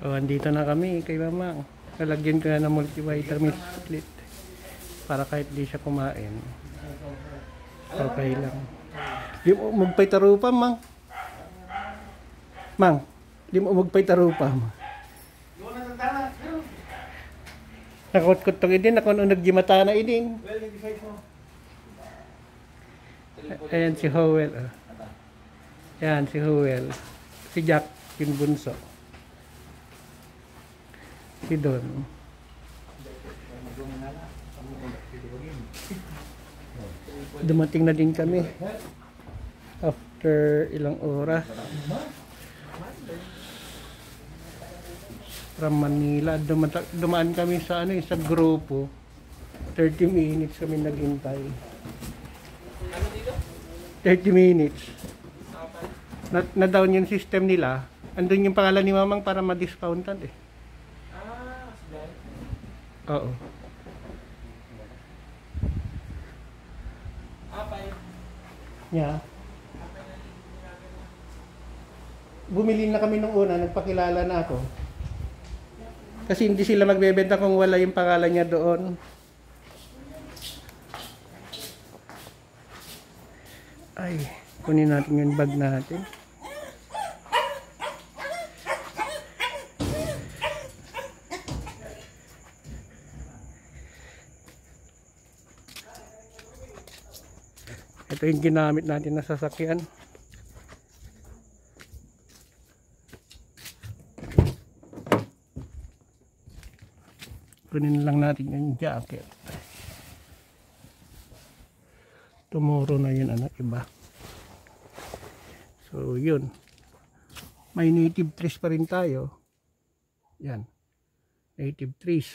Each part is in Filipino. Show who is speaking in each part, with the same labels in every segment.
Speaker 1: O, andito na kami kay Mamang. Lalagyan ko na ng multivitamin split. Para kahit di siya kumain. Okay lang. Di mo magpaitarupa, Mang. Mang, di mo magpaitarupa. Nakot-kot tong idin, ako nung nagjimata na idin. Ayan si Howell. Oh. Ayan si Howell. Si Jack, yung bunso. Si Don. Dumating na din kami. After ilang oras. From Manila. Dumaan kami sa sa grupo. 30 minutes kami naghintay. 30 minutes. Na-down yung system nila. Andun yung pangalan ni Mamang para ma-discountan eh. Oo. Yeah. Bumili na kami nung una, nagpakilala na ako. Kasi hindi sila magbebenta kung wala yung pangalan niya doon. Ay, kunin natin yung bag natin. Ito yung ginamit natin na sasakyan. Kunin lang natin yung jacket. Tomorrow na yun, iba. So, yun. May native trees pa rin tayo. Yan. Native trees.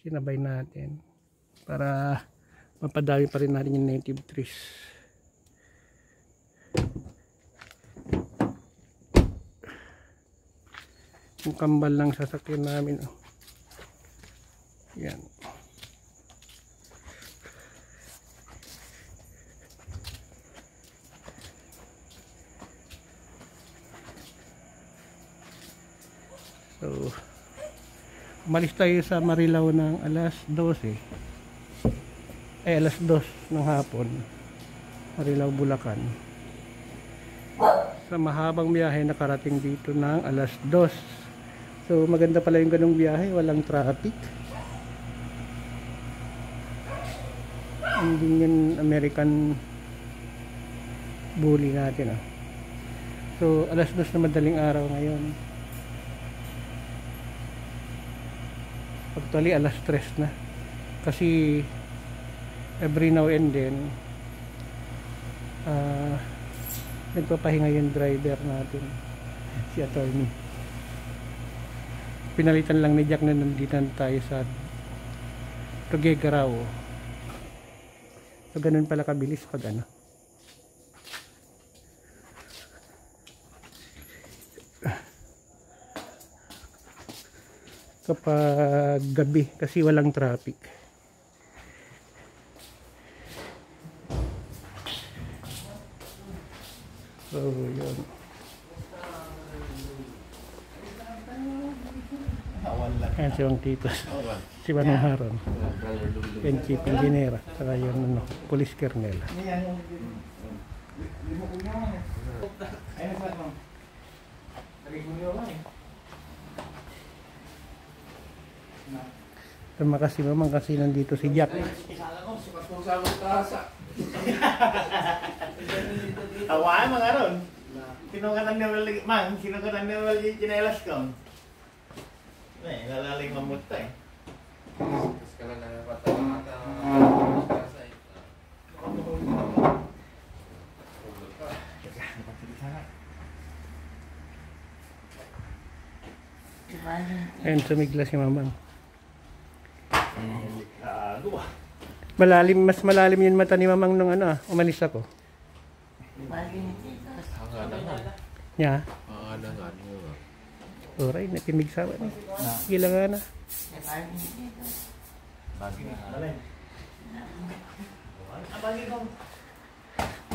Speaker 1: Sinabay natin. Para mapadami pa rin natin yung native trees. Yung kambal lang sasakyan namin. Oh. Yan. So, umalis tayo sa Marilao ng alas 12. Alas 2 ng hapon. Marilao, Bulacan. Sa mahabang biyahe nakarating dito ng alas 2. So, maganda pala yung ganung biyahe, walang traffic. Hindi yan American bully natin. So, alas 2 na madaling araw ngayon. Actually, alas 3 na. Kasi, every now and then, nagpapahinga yung driver natin. Si attorney. Pinalitan lang ni Jack na nandito tayo sa Tuguegarao. So, ganun pala kabilis pag kapag gabi kasi walang traffic. So, yun. Ayan si Wang Titos. Si Manong Haron. Yan Chief Engineer. Saka yung Police Kernel. Tama kasi Mamang kasi nandito si Jack.
Speaker 2: Awaan mga ron. Sinukatan niya wala mang, sinukatan niya wala yung chinelas ko. Nalaling mamuta eh.
Speaker 3: Terus kalau nggak patah
Speaker 1: Ayan, sumigla si Mamang. Malalim, mas malalim yung mata ni Mamang nung umalis ako. Ya. Oray, napimig sawa ni. Gila nga na.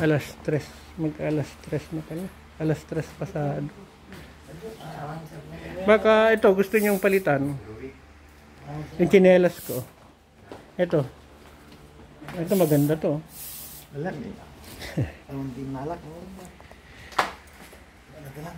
Speaker 1: Alas 3. Mag-alas 3 na pala. Alas 3 pasado. Baka ito, gusto nyong palitan. Yung tsinelas ko. Ito. Ito maganda to.
Speaker 2: Alam eh. Parang hindi malak. Ano lang.